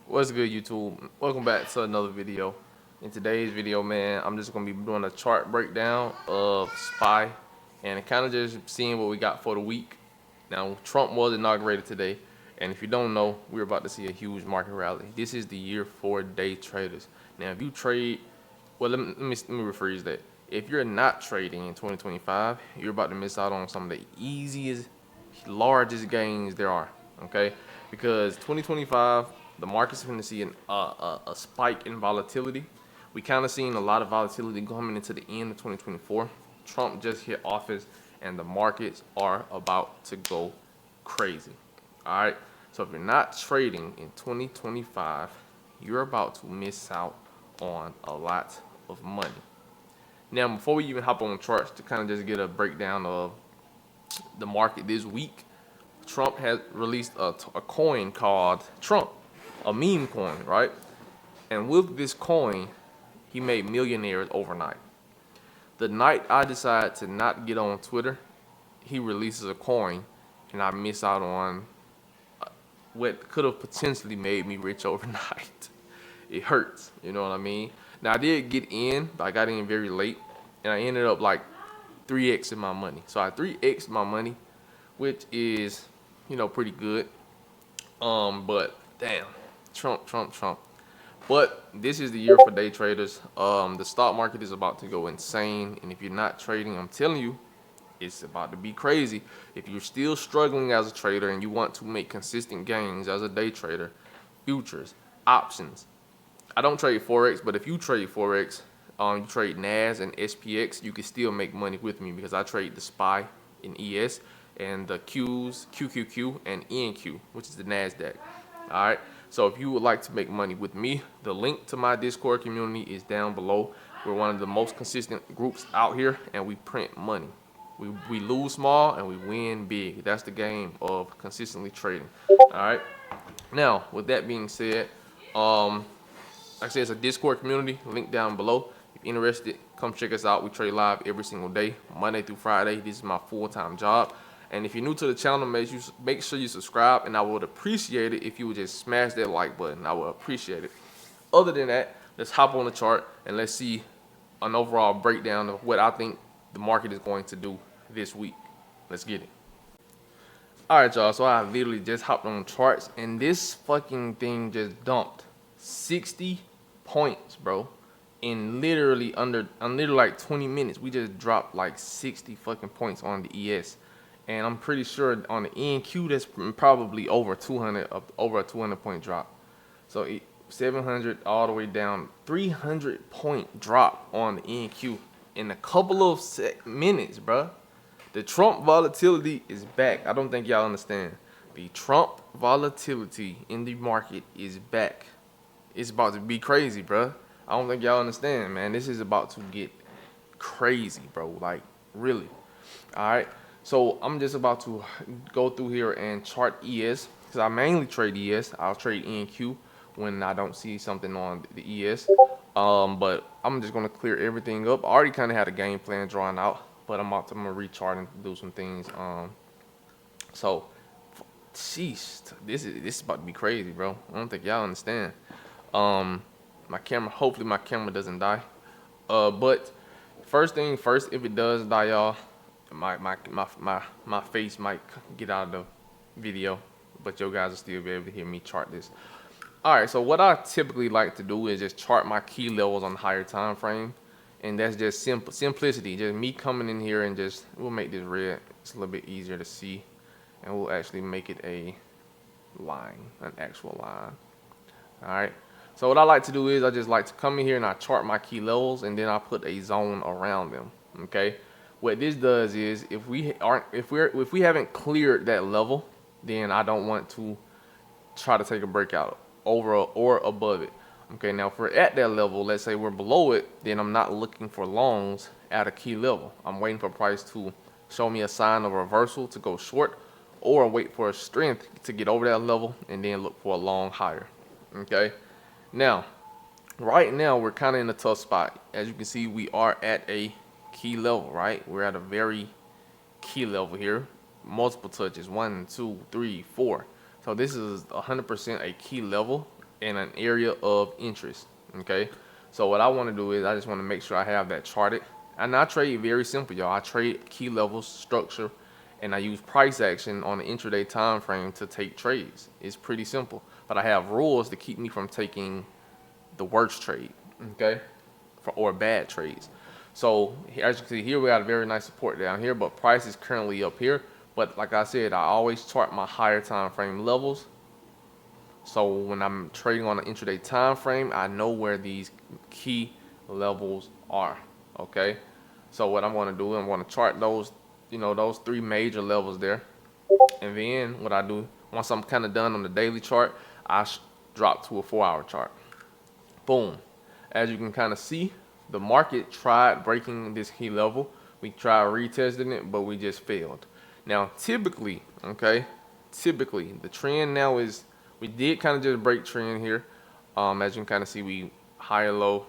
What's good, YouTube? Welcome back to another video. In today's video, man, I'm just gonna be doing a chart breakdown of SPY and kind of just seeing what we got for the week. Now, Trump was inaugurated today, and if you don't know, we're about to see a huge market rally. This is the year for day traders. Now, if you trade, well, let me rephrase that. If you're not trading in 2025, you're about to miss out on some of the easiest, largest gains there are. Okay, because 2025, the market's going to see a spike in volatility. We kind of seen a lot of volatility coming into the end of 2024. Trump just hit office, and the markets are about to go crazy. All right, so if you're not trading in 2025, you're about to miss out on a lot of money. Now, before we even hop on charts to kind of just get a breakdown of the market this week, Trump has released a coin called Trump, a meme coin, right? And with this coin, he made millionaires overnight. The night I decided to not get on Twitter, he releases a coin, and I miss out on what could have potentially made me rich overnight. It hurts, you know what I mean? Now, I did get in, but I got in very late, and I ended up like 3x in my money. So I 3x my money, which is, pretty good. But damn, Trump. But this is the year for day traders. The stock market is about to go insane, and if you're not trading, I'm telling you, it's about to be crazy. If you're still struggling as a trader and you want to make consistent gains as a day trader, futures, options. I don't trade forex, but if you trade forex, you trade NAS and SPX, you can still make money with me because I trade the SPY in ES and the Qs, QQQ, and ENQ, which is the NASDAQ. All right. So if you would like to make money with me, the link to my Discord community is down below. We're one of the most consistent groups out here, and we print money. We lose small and we win big. That's the game of consistently trading. All right. Now, with that being said, like I said, it's a Discord community, link down below. If you're interested, come check us out. We trade live every single day, Monday through Friday. This is my full-time job. And if you're new to the channel, make sure you subscribe, and I would appreciate it if you would just smash that like button. I would appreciate it. Other than that, let's hop on the chart and let's see an overall breakdown of what I think the market is going to do this week. Let's get it. All right, y'all. So I literally just hopped on charts, and this fucking thing just dumped 60 points, bro. In literally under like 20 minutes, we just dropped like 60 fucking points on the ES, and I'm pretty sure on the NQ that's probably over 200, over a 200 point drop. So 700 all the way down, 300 point drop on the NQ in a couple of minutes, bro. The Trump volatility is back. I don't think y'all understand. The Trump volatility in the market is back. It's about to be crazy, bro. I don't think y'all understand, man. This is about to get crazy, bro. Like, really. All right. So I'm just about to go through here and chart ES because I mainly trade ES. I'll trade ENQ when I don't see something on the ES. But I'm just gonna clear everything up. I already kind of had a game plan drawn out, but I'm gonna rechart and do some things. So, sheesh, this is about to be crazy, bro. I don't think y'all understand. My camera, hopefully my camera doesn't die. But first thing first, if it does die, y'all, my face might get out of the video, but you guys will still be able to hear me chart this. All right, so what I typically like to do is just chart my key levels on higher time frame, and that's just simplicity. Just me coming in here and just, we'll make this red. It's a little bit easier to see, and we'll actually make it a line, an actual line. All right. So what I like to do is I just like to come in here and I chart my key levels, and then I put a zone around them. Okay. What this does is if we haven't cleared that level, then I don't want to try to take a breakout over or above it. Okay, now if we're at that level, let's say we're below it, then I'm not looking for longs at a key level. I'm waiting for price to show me a sign of reversal to go short, or wait for a strength to get over that level and then look for a long higher. Okay, now right now we're kind of in a tough spot. As you can see, we are at a key level, right? We're at a very key level here. Multiple touches, 1, 2, 3, 4. So this is 100% a key level. and an area of interest. Okay, so what I want to do is I just want to make sure I have that charted. And I trade very simple, y'all. I trade key levels, structure, and I use price action on the intraday time frame to take trades. It's pretty simple, but I have rules to keep me from taking the worst trade, okay, or bad trades. So as you can see here, we got a very nice support down here, but price is currently up here. But like I said, I always chart my higher time frame levels. So when I'm trading on an intraday time frame, I know where these key levels are. Okay. So what I'm going to do, I'm going to chart those, those three major levels there. And then what I do, once I'm kind of done on the daily chart, I drop to a 4-hour chart. Boom. As you can kind of see, the market tried breaking this key level. We tried retesting it, but we just failed. Now, typically, the trend now is, we did kind of just break trend here. As you can kind of see, we higher low,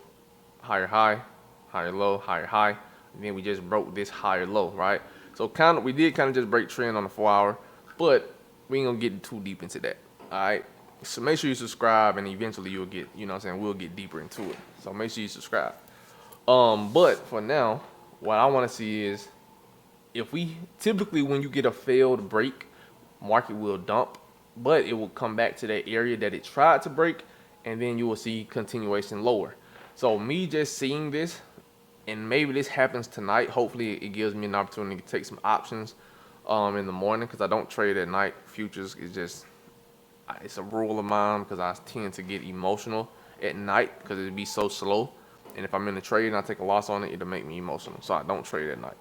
higher high, higher low, higher high. And then we just broke this higher low, right? So we did kind of just break trend on the 4-hour, but we ain't gonna get too deep into that. All right. So make sure you subscribe, and eventually you'll get, we'll get deeper into it. So make sure you subscribe. But for now, what I want to see is, typically when you get a failed break, market will dump, but it will come back to that area that it tried to break, and then you will see continuation lower. So me just seeing this, and maybe this happens tonight, hopefully it gives me an opportunity to take some options in the morning, because I don't trade at night. Futures is just, it's a rule of mine, because I tend to get emotional at night because it'd be so slow. And if I'm in the trade and I take a loss on it, it'll make me emotional. So I don't trade at night.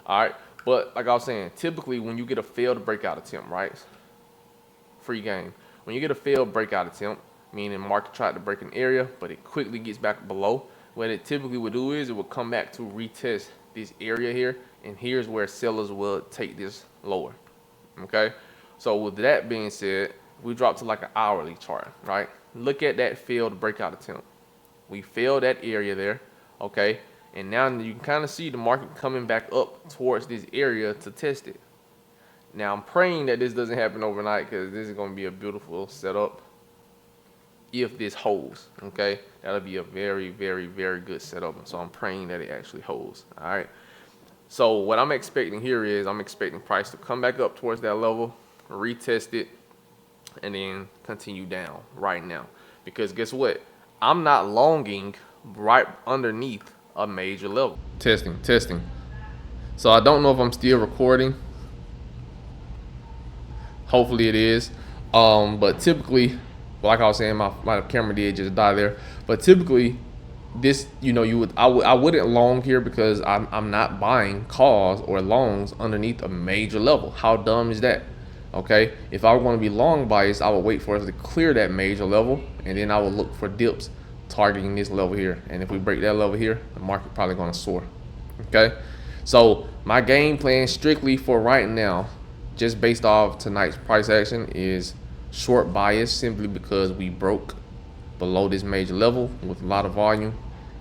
All right. But like I was saying, typically when you get a failed breakout attempt, right? Free game. When you get a failed breakout attempt, meaning market tried to break an area, but it quickly gets back below, what it typically would do is it will come back to retest this area here. And here's where sellers will take this lower. Okay. So with that being said, we drop to like an hourly chart, right? Look at that failed breakout attempt. We failed that area there, okay? And now you can kind of see the market coming back up towards this area to test it. Now I'm praying that this doesn't happen overnight, because this is going to be a beautiful setup if this holds, okay? That'll be a very, very, very good setup. So I'm praying that it actually holds, all right? So what I'm expecting here is, I'm expecting price to come back up towards that level, retest it, and then continue down right now. Because guess what? I'm not longing right underneath a major level. Testing. So I don't know if I'm still recording. Hopefully it is. But typically, like I was saying, my camera did just die there. But typically, this, I wouldn't long here, because I'm not buying calls or longs underneath a major level. How dumb is that? Okay, if I want to be long biased, I would wait for us to clear that major level, and then I would look for dips targeting this level here. And if we break that level here, the market probably going to soar. Okay, so my game plan strictly for right now, just based off tonight's price action, is short bias, simply because we broke below this major level with a lot of volume,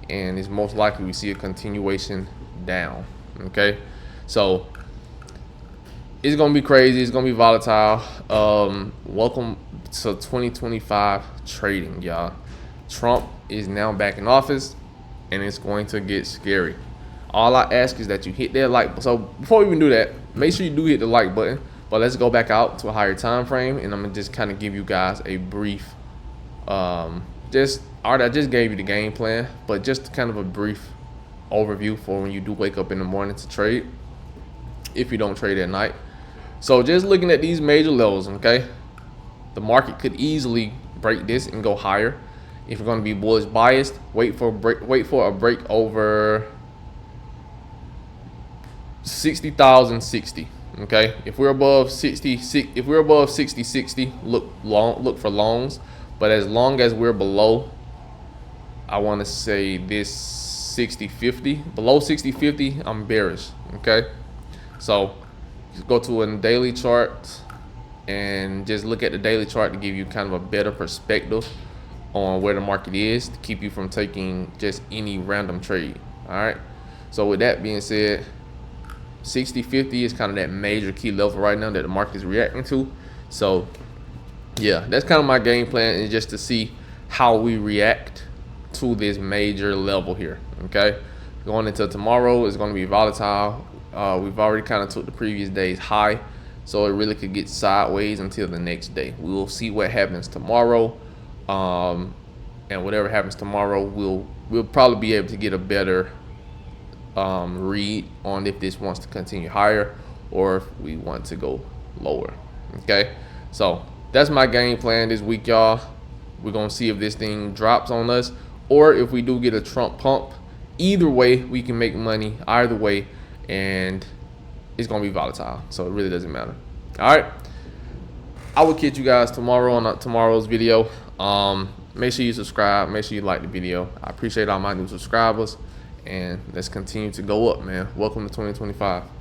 and it's most likely we see a continuation down. Okay, so it's gonna be crazy. It's gonna be volatile. Welcome to 2025 trading, y'all. Trump is now back in office, and it's going to get scary. All I ask is that you hit that like. So before we even do that, make sure you do hit the like button. But let's go back out to a higher time frame, and I'm gonna just kind of give you guys a brief. I just gave you the game plan, but just kind of a brief overview for when you do wake up in the morning to trade, if you don't trade at night. So just looking at these major levels, okay, the market could easily break this and go higher. If you're going to be bullish biased, wait for a break over 60,060. Okay, if we're above 60, look for longs. But as long as we're below, I want to say this 60.50, below 60.50, I'm bearish. Okay, so go to a daily chart and just look at the daily chart to give you kind of a better perspective on where the market is, to keep you from taking just any random trade. All right, so with that being said, 60.50 is kind of that major key level right now that the market is reacting to. So yeah, that's kind of my game plan, is just to see how we react to this major level here. Okay, going into tomorrow is going to be volatile. We've already kind of took the previous day's high, so it really could get sideways until the next day. We will see what happens tomorrow, and whatever happens tomorrow, we'll probably be able to get a better read on if this wants to continue higher or if we want to go lower. Okay, so that's my game plan this week, y'all. We're gonna see if this thing drops on us or if we do get a Trump pump. Either way, we can make money either way, and it's gonna be volatile, so it really doesn't matter. All right, I will catch you guys tomorrow on tomorrow's video. Make sure you subscribe, make sure you like the video. I appreciate all my new subscribers, and let's continue to go up, man. Welcome to 2025.